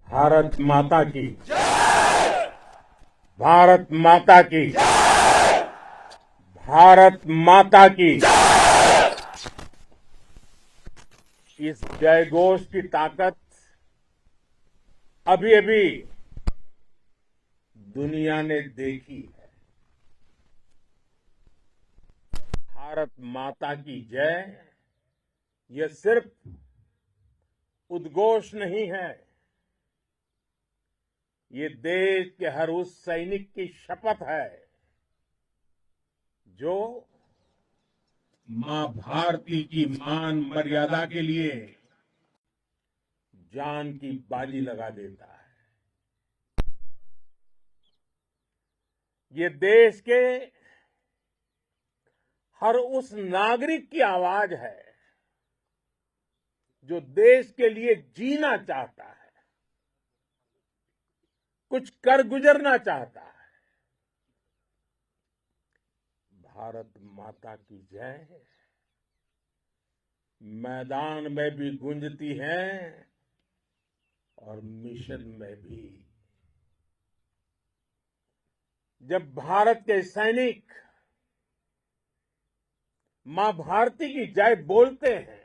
भारत माता की, भारत माता की, भारत माता की। इस जयघोष की ताकत अभी अभी दुनिया ने देखी है। भारत माता की जय यह सिर्फ उद्घोष नहीं है, ये देश के हर उस सैनिक की शपथ है जो मां भारती की मान मर्यादा के लिए जान की बाजी लगा देता है। ये देश के हर उस नागरिक की आवाज है जो देश के लिए जीना चाहता है, कुछ कर गुजरना चाहता है। भारत माता की जय मैदान में भी गूंजती है और मिशन में भी। जब भारत के सैनिक मां भारती की जय बोलते हैं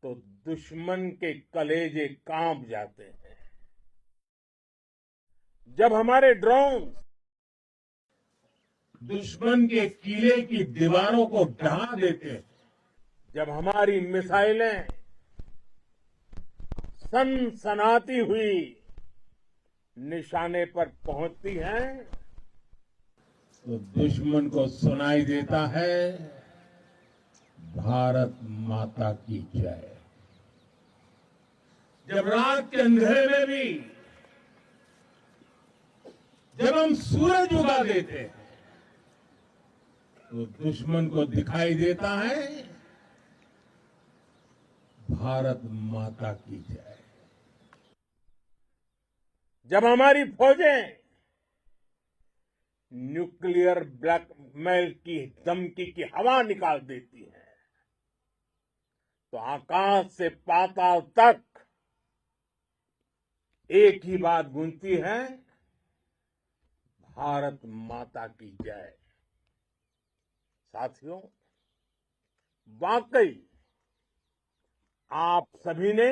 तो दुश्मन के कलेजे कांप जाते हैं। जब हमारे ड्रोन दुश्मन के किले की दीवारों को ढहा देते हैं, जब हमारी मिसाइलें सनसनाती हुई निशाने पर पहुंचती हैं तो दुश्मन को सुनाई देता है भारत माता की जय। जब रात के अंधेरे में भी जब हम सूरज उगा देते हैं तो दुश्मन को दिखाई देता है भारत माता की जय। जब हमारी फौजें न्यूक्लियर ब्लैकमेल की धमकी की हवा निकाल देती है तो आकाश से पाताल तक एक ही बात गूंजती है, भारत माता की जय। साथियों, वाकई आप सभी ने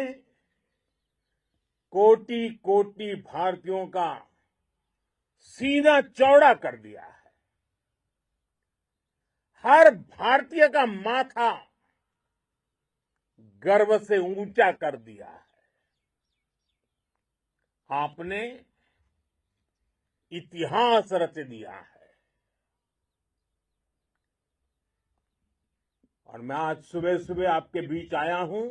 कोटि कोटि भारतीयों का सीना चौड़ा कर दिया है। हर भारतीय का माथा गर्व से ऊंचा कर दिया है। आपने इतिहास रच दिया है। और मैं आज सुबह सुबह आपके बीच आया हूं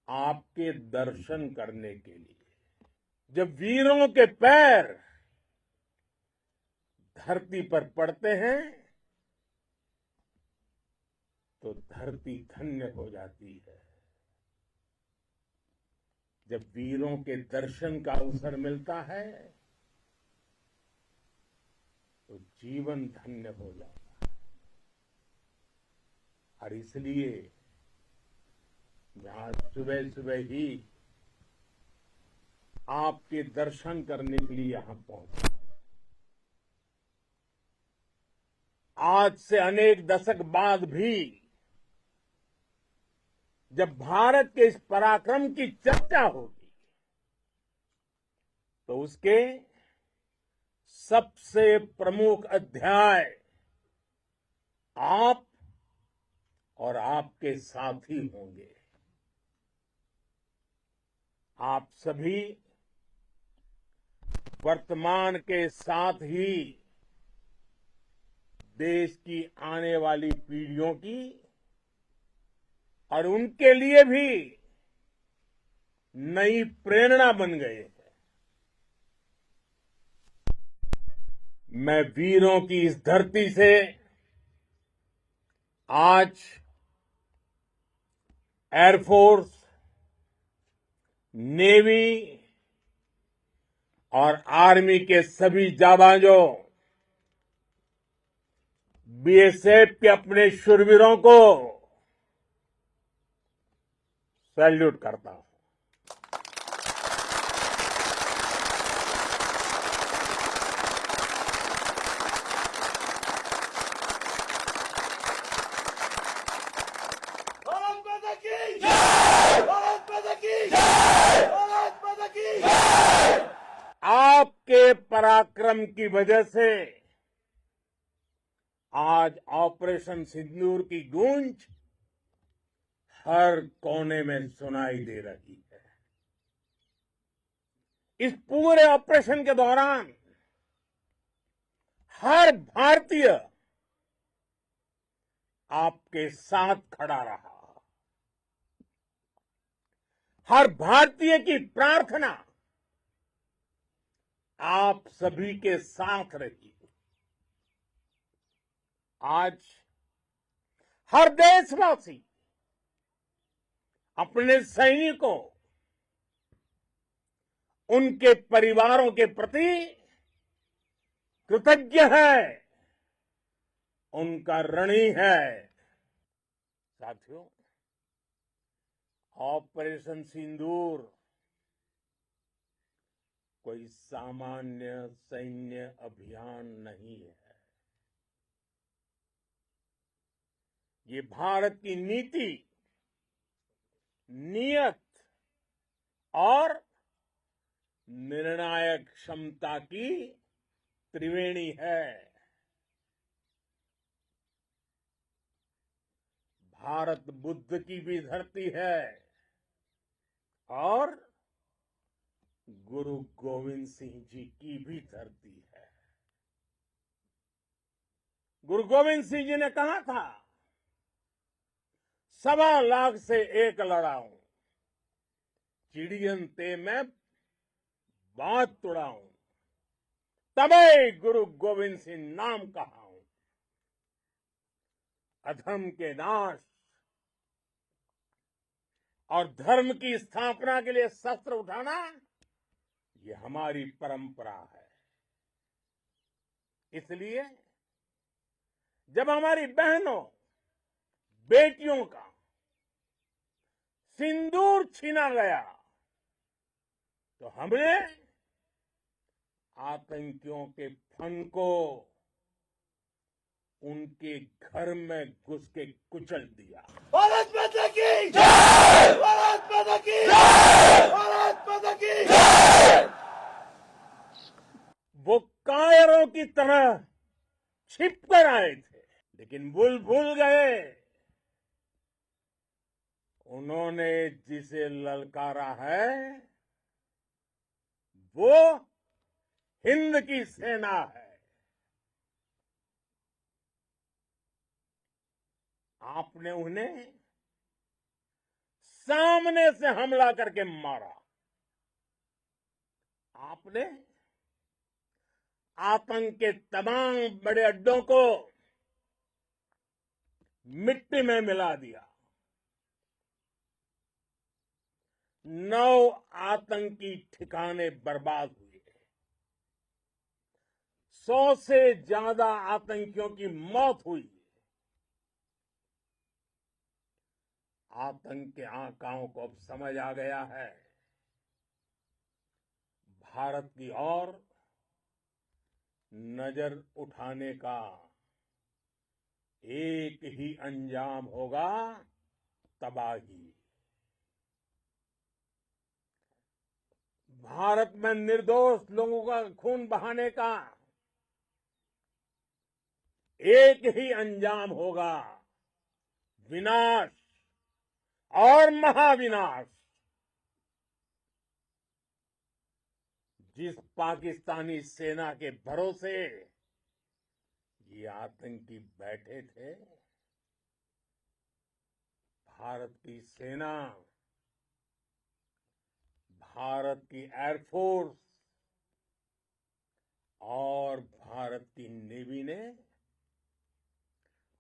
आपके दर्शन करने के लिए। जब वीरों के पैर धरती पर पड़ते हैं तो धरती धन्य हो जाती है। जब वीरों के दर्शन का अवसर मिलता है तो जीवन धन्य हो जाता है। और इसलिए मैं आज सुबह सुबह ही आपके दर्शन करने के लिए यहां पहुंचा। आज से अनेक दशक बाद भी जब भारत के इस पराक्रम की चर्चा होगी तो उसके सबसे प्रमुख अध्याय आप और आपके साथी होंगे। आप सभी वर्तमान के साथ ही देश की आने वाली पीढ़ियों की और उनके लिए भी नई प्रेरणा बन गए हैं। मैं वीरों की इस धरती से आज एयरफोर्स, नेवी और आर्मी के सभी जाबाजों, बीएसएफ के अपने शूरवीरों को सैल्यूट करता हूं। भारत माता की जय! भारत माता की जय! भारत माता की जय! आपके पराक्रम की वजह से आज ऑपरेशन सिंदूर की गूंज हर कोने में सुनाई दे रही है। इस पूरे ऑपरेशन के दौरान हर भारतीय आपके साथ खड़ा रहा। हर भारतीय की प्रार्थना आप सभी के साथ रही। आज हर देशवासी अपने सैनिकों, उनके परिवारों के प्रति कृतज्ञ है, उनका ऋणी है। साथियों, ऑपरेशन सिंदूर कोई सामान्य सैन्य अभियान नहीं है। ये भारत की नीति, नियत और निर्णायक क्षमता की त्रिवेणी है। भारत बुद्ध की भी धरती है और गुरु गोविंद सिंह जी की भी धरती है। गुरु गोविंद सिंह जी ने कहा था, 1.25 लाख से एक लड़ाऊं, चिड़ियन ते मैं बात तुड़ाऊं, तबे गुरु गोविंद सिंह नाम कहाऊं। अधर्म के नाश और धर्म की स्थापना के लिए शस्त्र उठाना, ये हमारी परंपरा है। इसलिए जब हमारी बहनों, बेटियों का सिंदूर छीना गया, तो हमने आतंकियों के फन को उनके घर में घुस के कुचल दिया। भारत माता की जय! भारत माता की जय! भारत माता की जय! वो कायरों की तरह छिप कर आए थे, लेकिन भूल गए उन्होंने जिसे ललकारा है वो हिंद की सेना है। आपने उन्हें सामने से हमला करके मारा। आपने आतंक के तमाम बड़े अड्डों को मिट्टी में मिला दिया। 9 आतंकी ठिकाने बर्बाद हुए। 100 से ज्यादा आतंकियों की मौत हुई। आतंक के आकाओं को अब समझ आ गया है, भारत की ओर नजर उठाने का एक ही अंजाम होगा, तबाही। भारत में निर्दोष लोगों का खून बहाने का एक ही अंजाम होगा, विनाश और महाविनाश। जिस पाकिस्तानी सेना के भरोसे ये आतंकी बैठे थे, भारत की सेना, भारत की एयरफोर्स और भारत की नेवी ने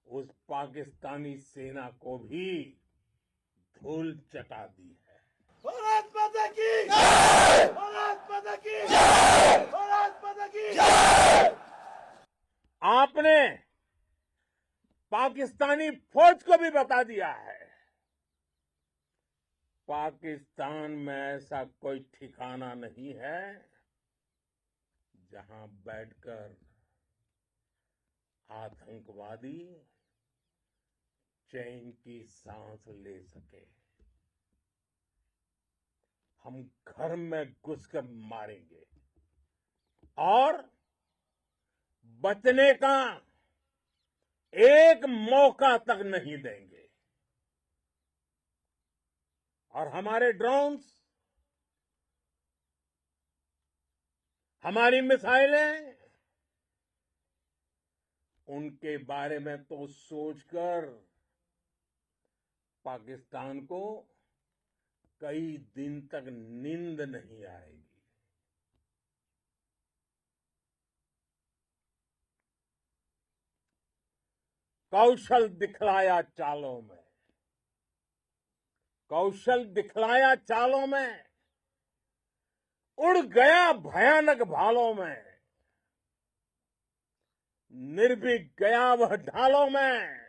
उस पाकिस्तानी सेना को भी धूल चटा दी है। भारत माता की जय! भारत माता की जय! भारत माता की जय! आपने पाकिस्तानी फौज को भी बता दिया है, पाकिस्तान में ऐसा कोई ठिकाना नहीं है जहां बैठकर आतंकवादी चैन की सांस ले सके। हम घर में घुसकर मारेंगे और बचने का एक मौका तक नहीं देंगे। और हमारे ड्रोन्स, हमारी मिसाइलें, उनके बारे में तो सोचकर पाकिस्तान को कई दिन तक नींद नहीं आएगी। कौशल दिखलाया चालों में, कौशल दिखलाया चालों में, उड़ गया भयानक भालों में, निर्भीक गया वह ढालों में,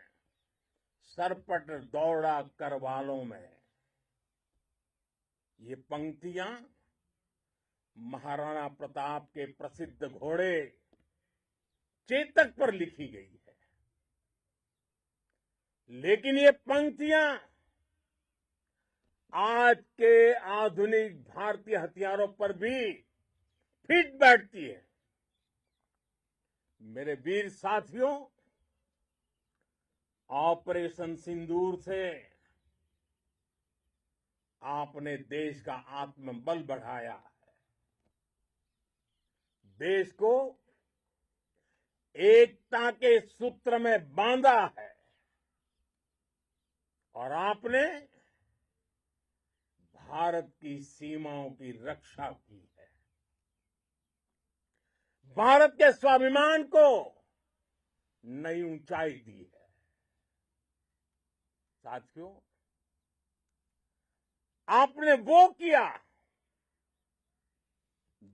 सरपट दौड़ा करवालों में। ये पंक्तियां महाराणा प्रताप के प्रसिद्ध घोड़े चेतक पर लिखी गई है। लेकिन ये पंक्तियां आज के आधुनिक भारतीय हथियारों पर भी फिट बैठती है। मेरे वीर साथियों, ऑपरेशन सिंदूर से आपने देश का आत्मबल बढ़ाया है, देश को एकता के सूत्र में बांधा है और आपने भारत की सीमाओं की रक्षा की है। भारत के स्वाभिमान को नई ऊंचाई दी है। साथियों, आपने वो किया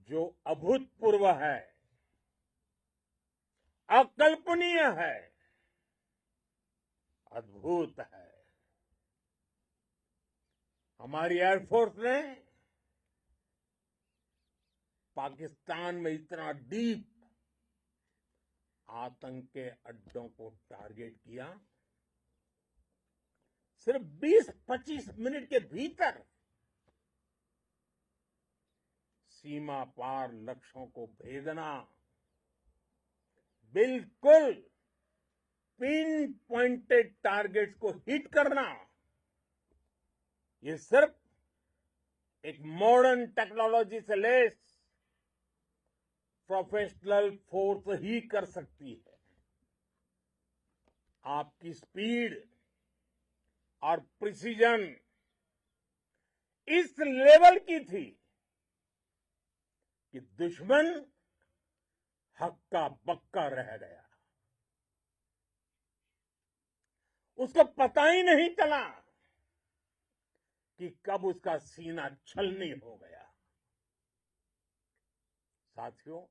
जो अभूतपूर्व है, अकल्पनीय है, अद्भुत है। हमारी एयरफोर्स ने पाकिस्तान में इतना डीप आतंक के अड्डों को टारगेट किया, सिर्फ 20-25 मिनट के भीतर सीमा पार लक्ष्यों को भेदना, बिल्कुल पिन पॉइंटेड टारगेट्स को हिट करना, ये सिर्फ एक मॉडर्न टेक्नोलॉजी से लेस प्रोफेशनल फोर्स ही कर सकती है। आपकी स्पीड और प्रिसीजन इस लेवल की थी कि दुश्मन हक्का बक्का रह गया। उसको पता ही नहीं चला कि कब उसका सीना छलनी हो गया। साथियों,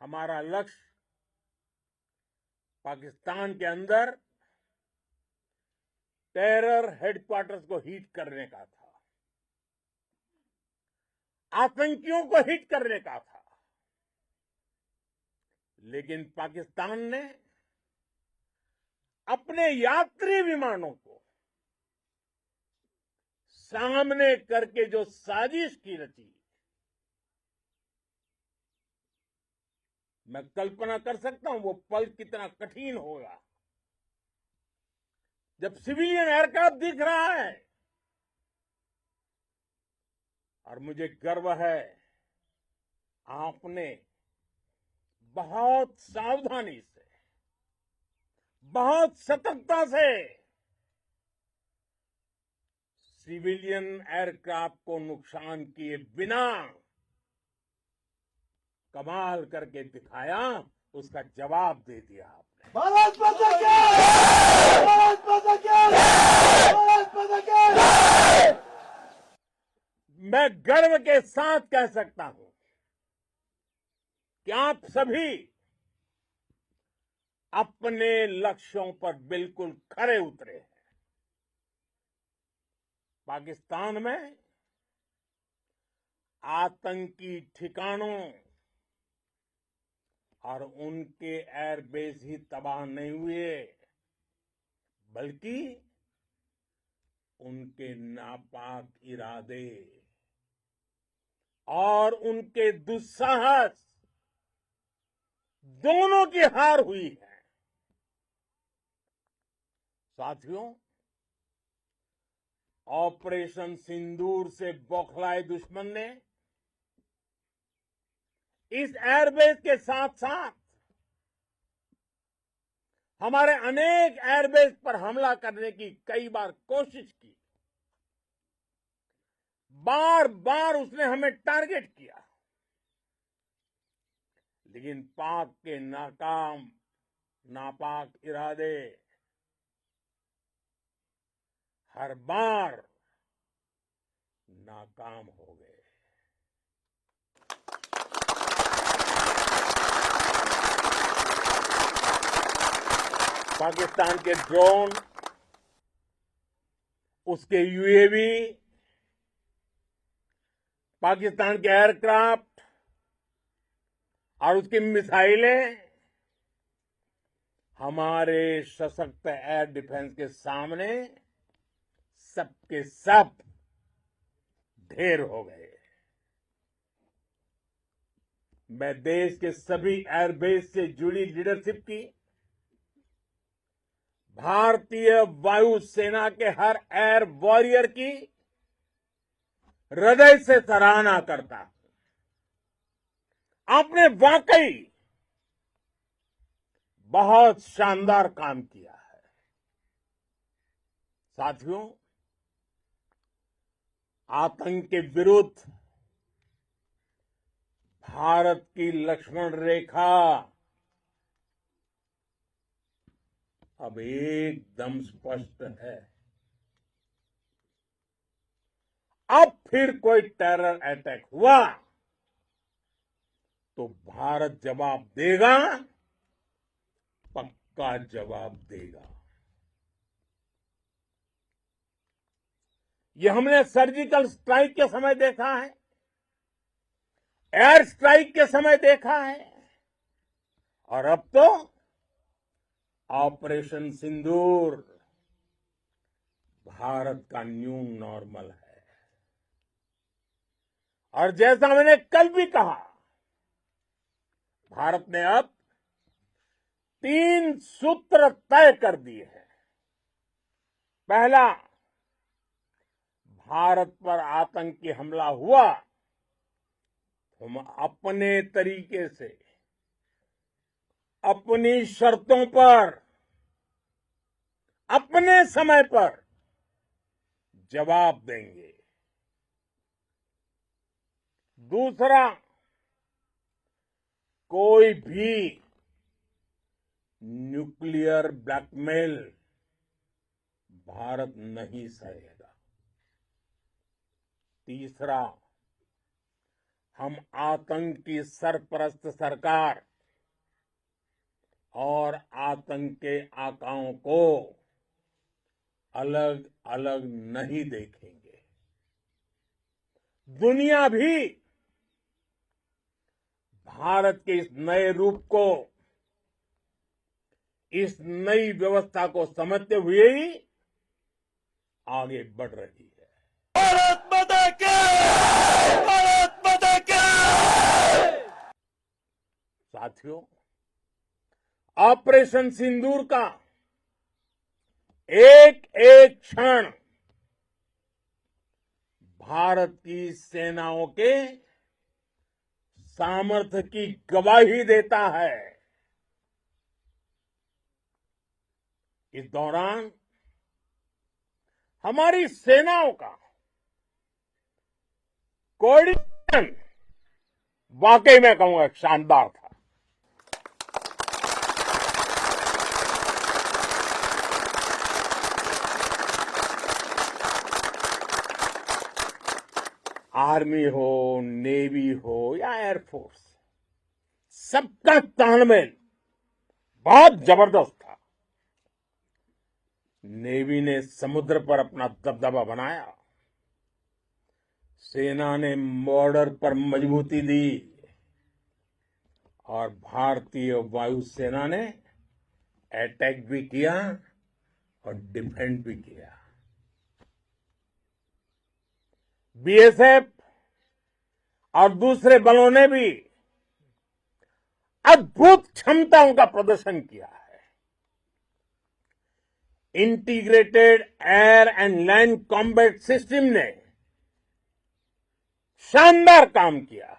हमारा लक्ष्य पाकिस्तान के अंदर टेरर हेडक्वार्टर्स को हिट करने का था, आतंकियों को हिट करने का था। लेकिन पाकिस्तान ने अपने यात्री विमानों को सामने करके जो साजिश की रची, मैं कल्पना कर सकता हूं वो पल कितना कठिन होगा जब सिविलियन एयरक्राफ्ट दिख रहा है। और मुझे गर्व है, आपने बहुत सावधानी से, बहुत सतर्कता से सिविलियन एयरक्राफ्ट को नुकसान किए बिना कमाल करके दिखाया, उसका जवाब दे दिया आपने। भारत माता की! भारत माता की! भारत माता की! मैं गर्व के साथ कह सकता हूं कि आप सभी अपने लक्ष्यों पर बिल्कुल खरे उतरे हैं। पाकिस्तान में आतंकी ठिकानों और उनके एयरबेस ही तबाह नहीं हुए, बल्कि उनके नापाक इरादे और उनके दुस्साहस दोनों की हार हुई है। साथियों, ऑपरेशन सिंदूर से बौखलाए दुश्मन ने इस एयरबेस के साथ साथ हमारे अनेक एयरबेस पर हमला करने की कई बार कोशिश की। बार बार उसने हमें टारगेट किया, लेकिन पाक के नापाक इरादे हर बार नाकाम हो गए। पाकिस्तान के ड्रोन, उसके यूएवी, पाकिस्तान के एयरक्राफ्ट और उसकी मिसाइलें हमारे सशक्त एयर डिफेंस के सामने सबके सब ढेर हो गए। मैं देश के सभी एयरबेस से जुड़ी लीडरशिप की, भारतीय वायुसेना के हर एयर वॉरियर की हृदय से सराहना करता हूं। आपने वाकई बहुत शानदार काम किया है। साथियों, आतंक के विरुद्ध भारत की लक्ष्मण रेखा अब एकदम स्पष्ट है। अब फिर कोई टेरर अटैक हुआ तो भारत जवाब देगा, पक्का जवाब देगा। ये हमने सर्जिकल स्ट्राइक के समय देखा है, एयर स्ट्राइक के समय देखा है, और अब तो ऑपरेशन सिंदूर भारत का न्यू नॉर्मल है। और जैसा मैंने कल भी कहा, भारत ने अब 3 सूत्र तय कर दिए हैं। पहला, भारत पर आतंकी हमला हुआ, हम अपने तरीके से, अपनी शर्तों पर, अपने समय पर जवाब देंगे। दूसरा, कोई भी न्यूक्लियर ब्लैकमेल भारत नहीं सहेगा। तीसरा, हम आतंक की सरपरस्त सरकार और आतंक के आकाओं को अलग अलग नहीं देखेंगे। दुनिया भी भारत के इस नए रूप को, इस नई व्यवस्था को समझते हुए ही आगे बढ़ रही है। भारत माता की! भारत माता की! साथियों, ऑपरेशन सिंदूर का एक एक क्षण भारत की सेनाओं के सामर्थ्य की गवाही देता है। इस दौरान हमारी सेनाओं का कोऑर्डिनेशन वाकई में कहूंगा शानदार था। आर्मी हो, नेवी हो या एयरफोर्स, सबका तालमेल बहुत जबरदस्त था। नेवी ने समुद्र पर अपना दबदबा बनाया, सेना ने बॉर्डर पर मजबूती दी और भारतीय वायुसेना ने अटैक भी किया और डिफेंड भी किया। बीएसएफ और दूसरे बलों ने भी अद्भुत क्षमताओं का प्रदर्शन किया है। Integrated air and land combat system ने शानदार काम किया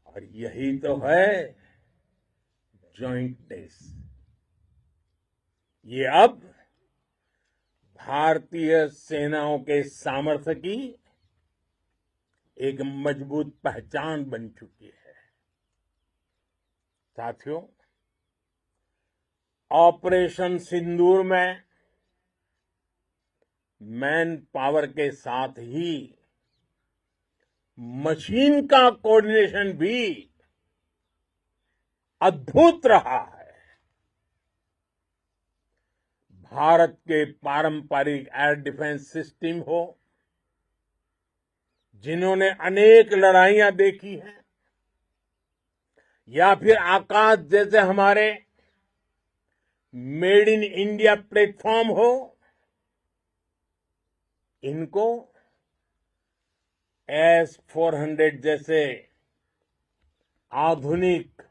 और यही तो है जॉइंटनेस। ये अब भारतीय सेनाओं के सामर्थ्य की एक मजबूत पहचान बन चुकी है। साथियों, ऑपरेशन सिंदूर में मैन पावर के साथ ही मशीन का कोऑर्डिनेशन भी अद्भुत रहा है। भारत के पारंपरिक एयर डिफेंस सिस्टम हो, जिन्होंने अनेक लड़ाइयां देखी हैं, या फिर आकाश जैसे हमारे मेड इन इंडिया प्लेटफॉर्म हो, इनको S-400 जैसे आधुनिक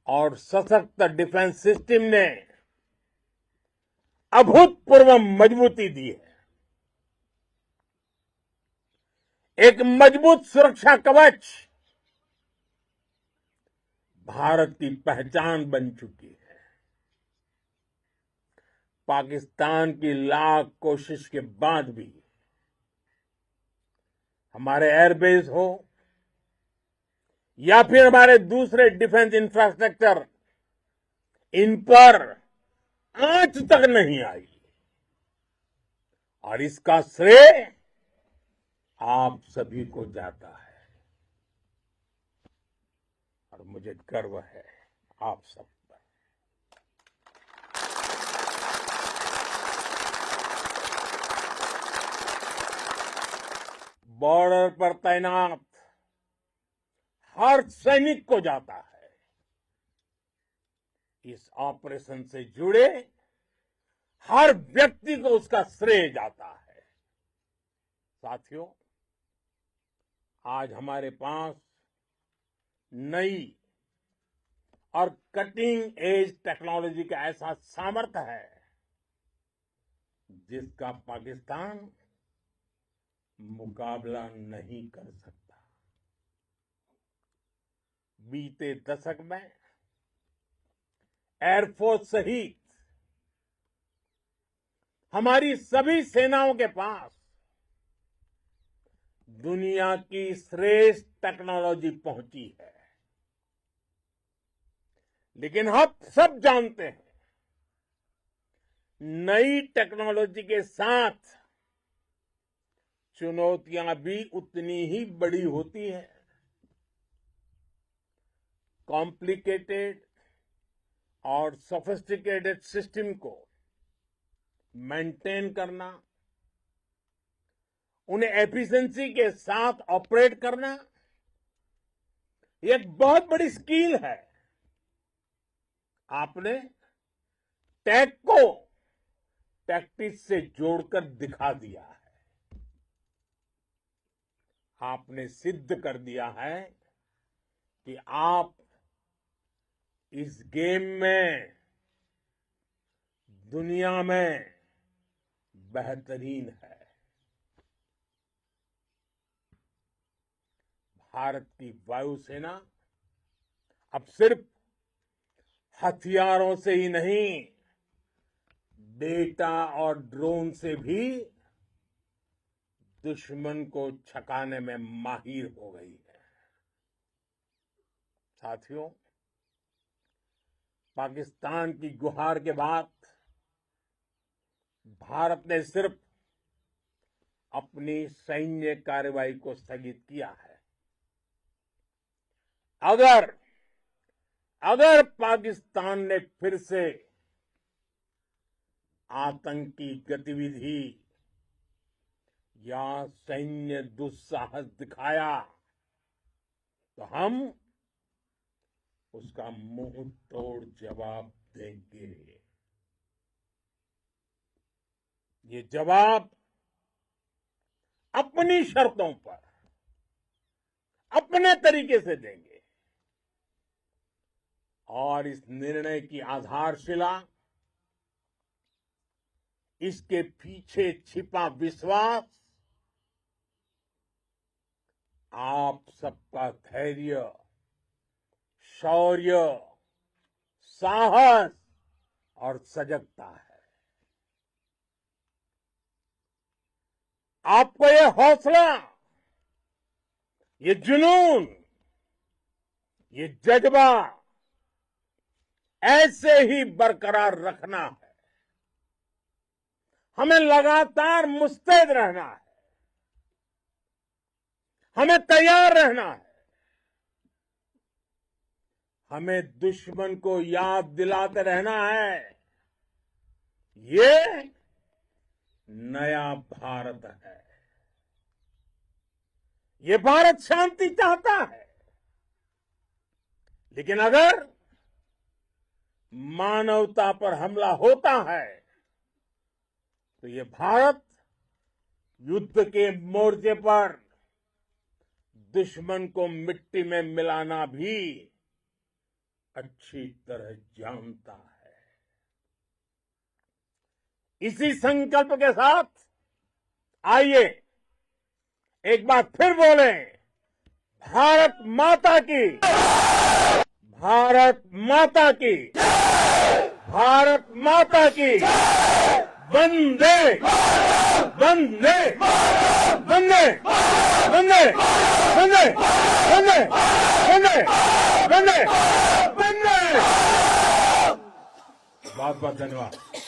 और सशक्त डिफेंस सिस्टम ने अभूतपूर्व मजबूती दी है। एक मजबूत सुरक्षा कवच भारत की पहचान बन चुकी है। पाकिस्तान की लाख कोशिश के बाद भी हमारे एयरबेस हो या फिर हमारे दूसरे डिफेंस इंफ्रास्ट्रक्चर, इन पर आंच तक नहीं आई और इसका श्रेय आप सभी को जाता है और मुझे गर्व है आप सब पर। बॉर्डर पर तैनात हर सैनिक को जाता है। इस ऑपरेशन से जुड़े हर व्यक्ति को उसका श्रेय जाता है। साथियों, आज हमारे पास नई और कटिंग एज टेक्नोलॉजी का ऐसा सामर्थ्य है जिसका पाकिस्तान मुकाबला नहीं कर सकता। बीते दशक में एयरफोर्स सहित हमारी सभी सेनाओं के पास दुनिया की श्रेष्ठ टेक्नोलॉजी पहुंची है। लेकिन हम सब जानते हैं, नई टेक्नोलॉजी के साथ चुनौतियां भी उतनी ही बड़ी होती हैं। कॉम्प्लिकेटेड और सोफिस्टिकेटेड सिस्टम को मेंटेन करना, उन्हें एफिशिएंसी के साथ ऑपरेट करना, ये एक बहुत बड़ी स्किल है। आपने टेक को टैक्टिक्स से जोड़कर दिखा दिया है। आपने सिद्ध कर दिया है कि आप इस गेम में दुनिया में बेहतरीन है। भारत की वायुसेना अब सिर्फ हथियारों से ही नहीं, डेटा और ड्रोन से भी दुश्मन को छकाने में माहिर हो गई है। साथियों, पाकिस्तान की गुहार के बाद भारत ने सिर्फ अपनी सैन्य कार्रवाई को स्थगित किया है। अगर पाकिस्तान ने फिर से आतंकी गतिविधि या सैन्य दुस्साहस दिखाया तो हम उसका मुंह तोड़ जवाब देंगे। ये जवाब अपनी शर्तों पर, अपने तरीके से देंगे। और इस निर्णय की आधारशिला इसके पीछे छिपा विश्वास आप सबका धैर्य, शौर्य, साहस और सजगता है। आपको ये हौसला, ये जुनून, ये जज्बा ऐसे ही बरकरार रखना है। हमें लगातार मुस्तैद रहना है, हमें तैयार रहना है। हमें दुश्मन को याद दिलाते रहना है, ये नया भारत है। ये भारत शांति चाहता है, लेकिन अगर मानवता पर हमला होता है तो ये भारत युद्ध के मोर्चे पर दुश्मन को मिट्टी में मिलाना भी अच्छी तरह जानता है। इसी संकल्प के साथ आइए एक बार फिर बोलें, भारत माता की, भारत माता की, भारत माता की, वंदे वंदे वंदे वंदे वंदे वंदे वंदे वंदे वंदे। बहुत बहुत धन्यवाद।